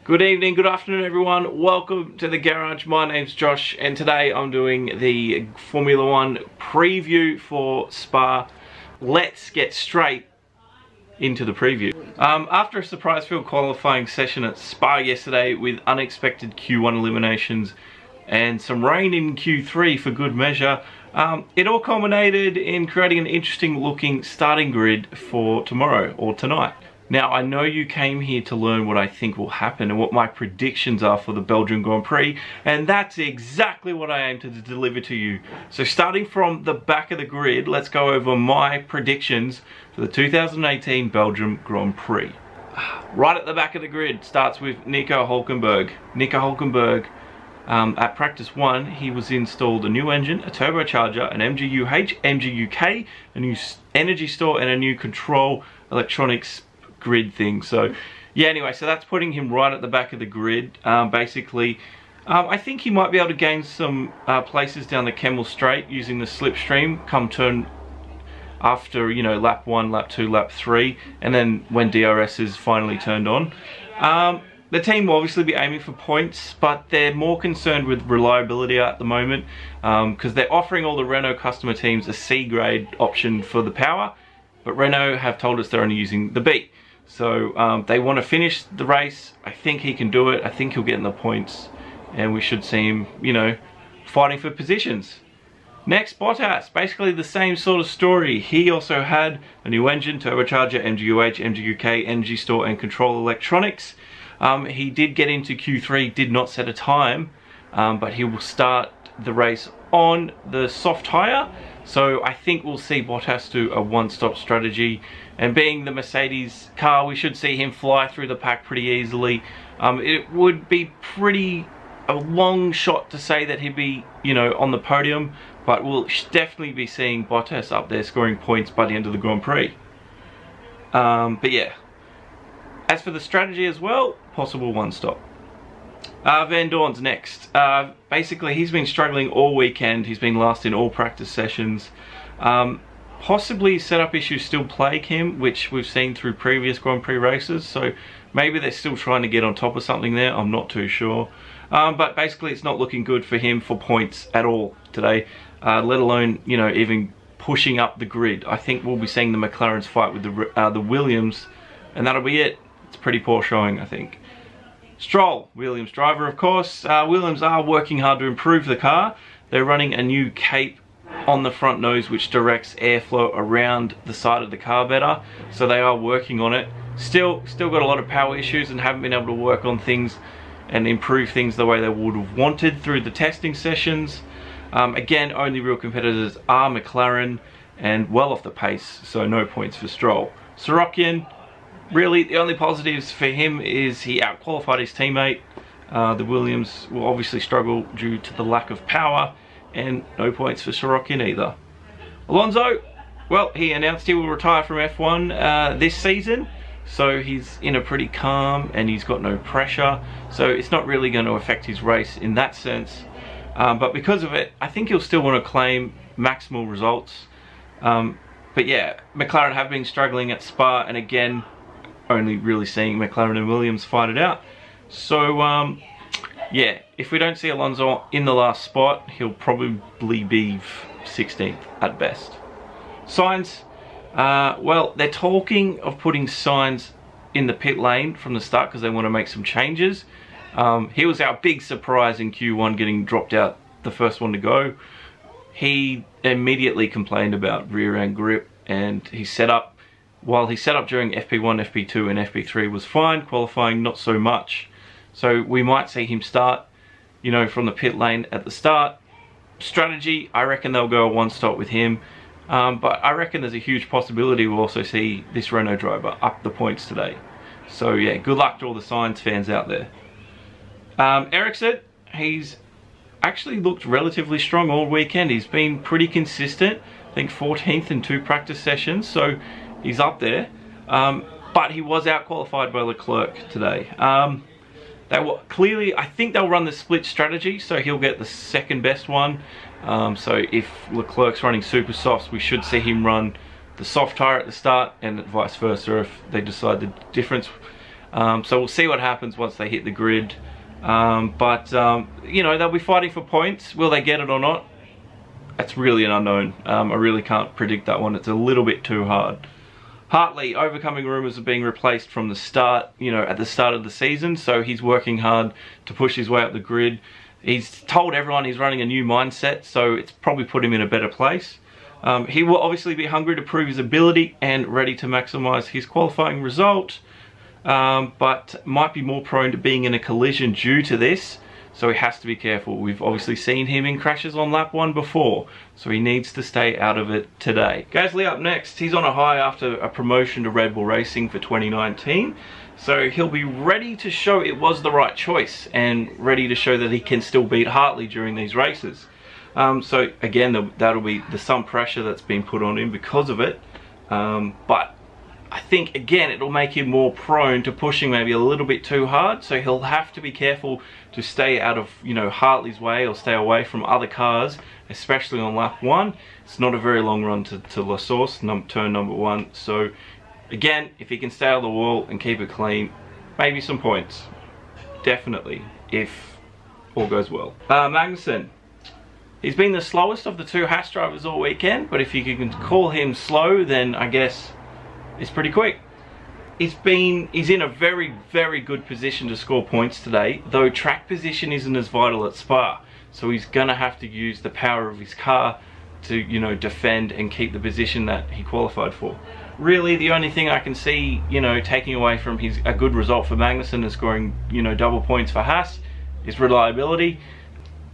Good evening, good afternoon everyone. Welcome to the garage. My name's Josh and today I'm doing the Formula 1 preview for Spa. Let's get straight into the preview. After a surprise-filled qualifying session at Spa yesterday with unexpected Q1 eliminations and some rain in Q3 for good measure, it all culminated in creating an interesting looking starting grid for tomorrow or tonight. Now, I know you came here to learn what I think will happen and what my predictions are for the Belgian Grand Prix, and that's exactly what I aim to deliver to you. So starting from the back of the grid, let's go over my predictions for the 2018 Belgian Grand Prix. Right at the back of the grid starts with Nico Hülkenberg. Nico Hülkenberg, at practice 1, he was installed a new engine, a turbocharger, an MGU-H, MGU-K, a new energy store, and a new control electronics grid thing. So yeah, anyway, so that's putting him right at the back of the grid. Basically, I think he might be able to gain some places down the Kemmel Straight using the slipstream come turn after, you know, lap 1, lap 2, lap 3, and then when DRS is finally turned on. The team will obviously be aiming for points, but they're more concerned with reliability at the moment because they're offering all the Renault customer teams a C grade option for the power, but Renault have told us they're only using the B. So they want to finish the race. I think he can do it. I think he'll get in the points and we should see him, you know, fighting for positions. Next, Bottas, basically the same sort of story. He also had a new engine, turbocharger, MGU-H, MGU-K, energy store and control electronics. He did get into Q3, did not set a time, but he will start the race on the soft tyre. So I think we'll see Bottas do a one-stop strategy, and being the Mercedes car, we should see him fly through the pack pretty easily. It would be a long shot to say that he'd be, you know, on the podium, but we'll definitely be seeing Bottas up there scoring points by the end of the Grand Prix. But yeah, as for the strategy as well, possible one-stop. Van Dorn's next. Basically, he's been struggling all weekend. He's been last in all practice sessions. Possibly setup issues still plague him, which we've seen through previous Grand Prix races. So maybe they're still trying to get on top of something there. I'm not too sure. But basically, it's not looking good for him for points at all today. Let alone, you know, even pushing up the grid. I think we'll be seeing the McLarens fight with the Williams, and that'll be it. It's a pretty poor showing, I think. Stroll, Williams driver, of course. Williams are working hard to improve the car. They're running a new cape on the front nose which directs airflow around the side of the car better. So they are working on it. Still got a lot of power issues and haven't been able to work on things and improve things the way they would have wanted through the testing sessions. Again, only real competitors are McLaren and well off the pace, so no points for Stroll. Sorokin, really, the only positives for him is he outqualified his teammate. The Williams will obviously struggle due to the lack of power, and no points for Sorokin either. Alonso, well, he announced he will retire from F1 this season, so he's in a pretty calm and he's got no pressure, so it's not really going to affect his race in that sense. But because of it, I think he'll still want to claim maximal results. But yeah, McLaren have been struggling at Spa, and again, only really seeing McLaren and Williams fight it out. So yeah, if we don't see Alonso in the last spot, he'll probably be 16th at best. Sainz, well, they're talking of putting Sainz in the pit lane from the start because they want to make some changes. He was our big surprise in Q1, getting dropped out the first one to go. He immediately complained about rear end grip, and he set up, while he set up during FP1, FP2 and FP3 was fine, qualifying not so much. So we might see him start, you know, from the pit lane at the start. Strategy, I reckon they'll go a one-stop with him. But I reckon there's a huge possibility we'll also see this Renault driver up the points today. So yeah, good luck to all the Sainz fans out there. Ericsson, he's actually looked relatively strong all weekend. He's been pretty consistent. I think 14th in 2 practice sessions, so he's up there. But he was out-qualified by Leclerc today. They will clearly, I think they'll run the split strategy, so he'll get the second best one. So if Leclerc's running super softs, we should see him run the soft tyre at the start, and vice versa if they decide the difference. So we'll see what happens once they hit the grid. You know, they'll be fighting for points. Will they get it or not? That's really an unknown. I really can't predict that one. It's a little bit too hard. Hartley overcoming rumours of being replaced from the start, you know, at the start of the season. So he's working hard to push his way up the grid. He's told everyone he's running a new mindset, so it's probably put him in a better place. He will obviously be hungry to prove his ability and ready to maximise his qualifying result, but might be more prone to being in a collision due to this. So he has to be careful. We've obviously seen him in crashes on lap 1 before, so he needs to stay out of it today. Gasly up next. He's on a high after a promotion to Red Bull Racing for 2019. So he'll be ready to show it was the right choice and ready to show that he can still beat Hartley during these races. So again, that'll be some pressure that's been put on him because of it. But I think, again, it'll make him more prone to pushing maybe a little bit too hard. So he'll have to be careful to stay out of, you know, Hartley's way or stay away from other cars, especially on lap 1. It's not a very long run to La Source, turn number 1. So again, if he can stay out of the wall and keep it clean, maybe some points. Definitely, if all goes well. Magnussen. He's been the slowest of the 2 Haas drivers all weekend, but if you can call him slow, then I guess it's pretty quick. He's in a very, very good position to score points today, though track position isn't as vital at Spa. So he's gonna have to use the power of his car to, you know, defend and keep the position that he qualified for. Really, the only thing I can see, you know, taking away from a good result for Magnussen and scoring, you know, double points for Haas is reliability.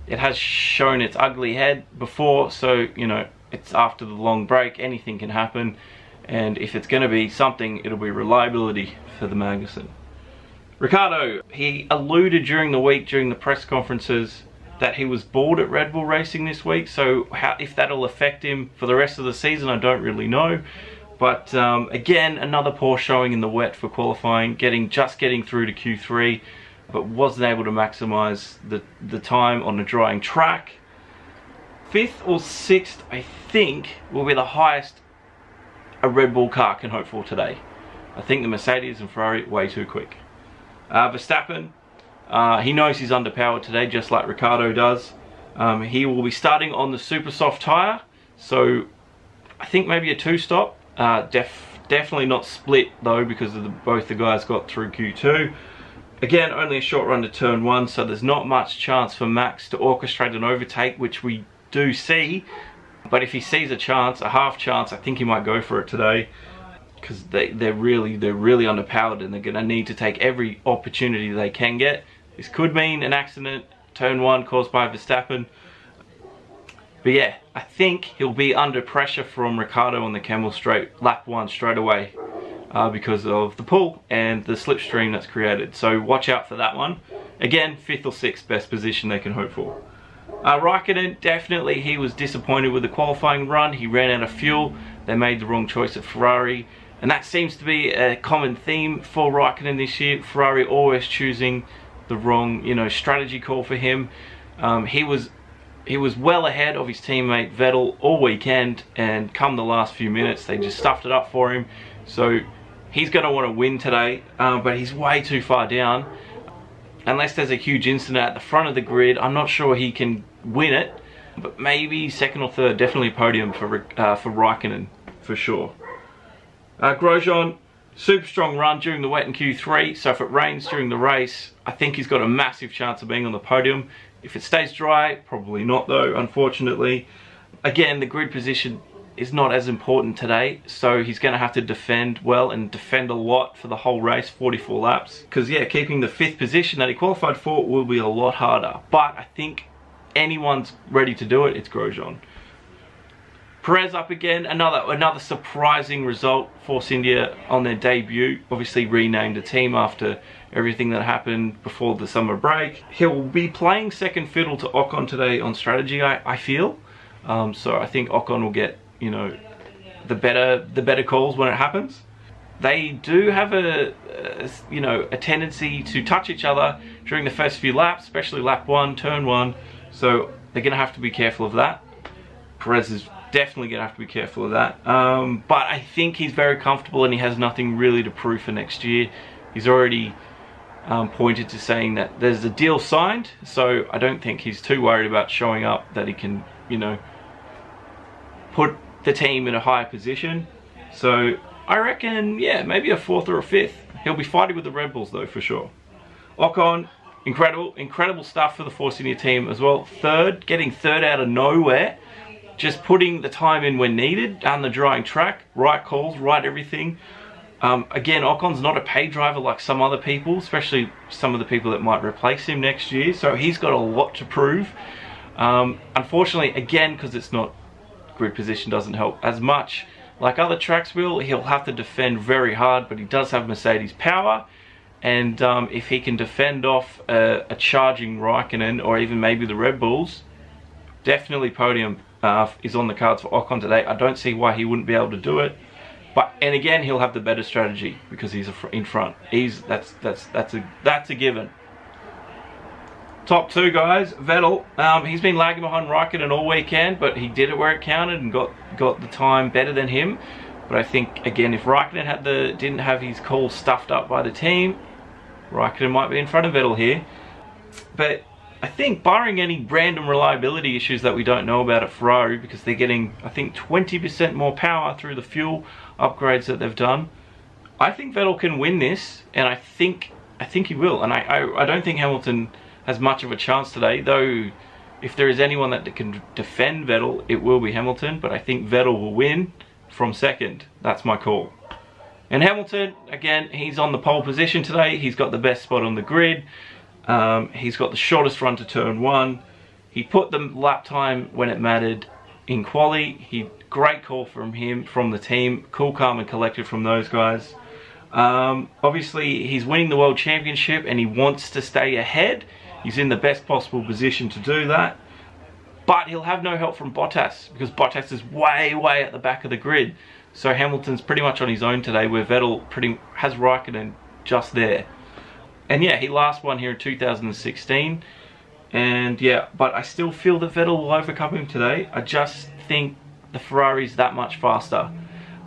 It has shown its ugly head before, so, you know, it's after the long break, anything can happen. And if it's going to be something, it'll be reliability for the Magnussen. Ricciardo, he alluded during the week, during the press conferences, that he was bored at Red Bull Racing this week. So if that'll affect him for the rest of the season, I don't really know. But again, another poor showing in the wet for qualifying, just getting through to Q3, but wasn't able to maximise the time on a drying track. 5th or 6th, I think, will be the highest a Red Bull car can hope for today. I think the Mercedes and Ferrari way too quick. Verstappen, he knows he's underpowered today, just like Ricciardo does. He will be starting on the super soft tyre, so I think maybe a 2-stop. Definitely not split though, because of both the guys got through Q2. Again, only a short run to turn 1, so there's not much chance for Max to orchestrate an overtake, which we do see. But if he sees a chance, a half chance, I think he might go for it today, because they're really underpowered and they're going to need to take every opportunity they can get. This could mean an accident, turn 1 caused by Verstappen. But yeah, I think he'll be under pressure from Ricciardo on the Camel straight, lap 1 straight away, because of the pull and the slipstream that's created. So watch out for that one. Again, 5th or 6th best position they can hope for. Raikkonen, definitely he was disappointed with the qualifying run. He ran out of fuel. They made the wrong choice at Ferrari. And that seems to be a common theme for Raikkonen this year. Ferrari always choosing the wrong, you know, strategy call for him. He was well ahead of his teammate Vettel all weekend, and come the last few minutes, they just stuffed it up for him. So he's going to want to win today, but he's way too far down. Unless there's a huge incident at the front of the grid, I'm not sure he can win it, but maybe 2nd or 3rd, definitely podium for Raikkonen, for sure. Grosjean, super strong run during the wet in Q3, so if it rains during the race, I think he's got a massive chance of being on the podium. If it stays dry, probably not though, unfortunately. Again, the grid position is not as important today, so he's going to have to defend well and defend a lot for the whole race, 44 laps. Because yeah, keeping the 5th position that he qualified for will be a lot harder. But I think anyone's ready to do it, it's Grosjean. Perez up again, another surprising result. Force India on their debut, obviously renamed the team after everything that happened before the summer break. He'll be playing second fiddle to Ocon today on strategy, I feel. So I think Ocon will get, you know, the better calls when it happens. They do have a tendency to touch each other during the first few laps, especially lap 1, turn 1. So they're going to have to be careful of that. Perez is definitely going to have to be careful of that. But I think he's very comfortable and he has nothing really to prove for next year. he's already pointed to saying that there's a deal signed, so I don't think he's too worried about showing up, that he can, you know, put the team in a higher position. So I reckon, yeah, maybe a 4th or a 5th. He'll be fighting with the Red Bulls though, for sure. Ocon, incredible stuff for the Force India team as well. Getting third out of nowhere, just putting the time in when needed, down the drying track, right calls, right everything. Again, Ocon's not a pay driver like some other people, especially some of the people that might replace him next year, so he's got a lot to prove. Unfortunately, again, because it's not, grid position doesn't help as much like other tracks will, he'll have to defend very hard, but he does have Mercedes power, and if he can defend off a charging Raikkonen, or even maybe the Red Bulls, definitely podium is on the cards for Ocon today. I don't see why he wouldn't be able to do it. And again, he'll have the better strategy because he's in front. That's a given. Top 2 guys, Vettel. He's been lagging behind Raikkonen all weekend, but he did it where it counted and got the time better than him. But I think again, if Raikkonen didn't have his call stuffed up by the team, Raikkonen might be in front of Vettel here. But I think, barring any random reliability issues that we don't know about at Ferrari, because they're getting, I think, 20% more power through the fuel upgrades that they've done, I think Vettel can win this, and I think he will. And I don't think Hamilton has much of a chance today, though. If there is anyone that can defend Vettel, it will be Hamilton. But I think Vettel will win from second. That's my call. And Hamilton, again, he's on the pole position today. He's got the best spot on the grid. He's got the shortest run to turn 1. He put the lap time when it mattered in quali. Great call from him, from the team. Cool, calm and collected from those guys. Obviously, he's winning the World Championship and he wants to stay ahead. He's in the best possible position to do that. But he'll have no help from Bottas, because Bottas is way at the back of the grid. So Hamilton's pretty much on his own today, where Vettel has Raikkonen just there. And yeah, he last won here in 2016. And yeah, but I still feel that Vettel will overcome him today. I just think the Ferrari's that much faster.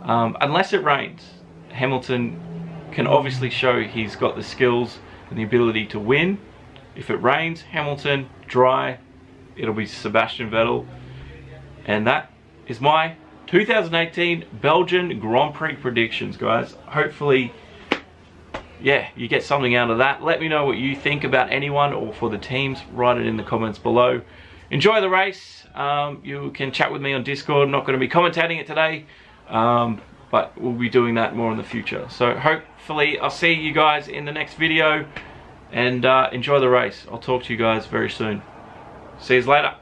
Unless it rains, Hamilton can obviously show he's got the skills and the ability to win. If it rains, Hamilton, dry, it'll be Sebastian Vettel. And that is my 2018 Belgian Grand Prix predictions, guys. Hopefully, yeah, you get something out of that. Let me know what you think about anyone or for the teams. Write it in the comments below. Enjoy the race. You can chat with me on Discord. I'm not going to be commentating it today, but we'll be doing that more in the future. So hopefully I'll see you guys in the next video, and enjoy the race. I'll talk to you guys very soon. See you later.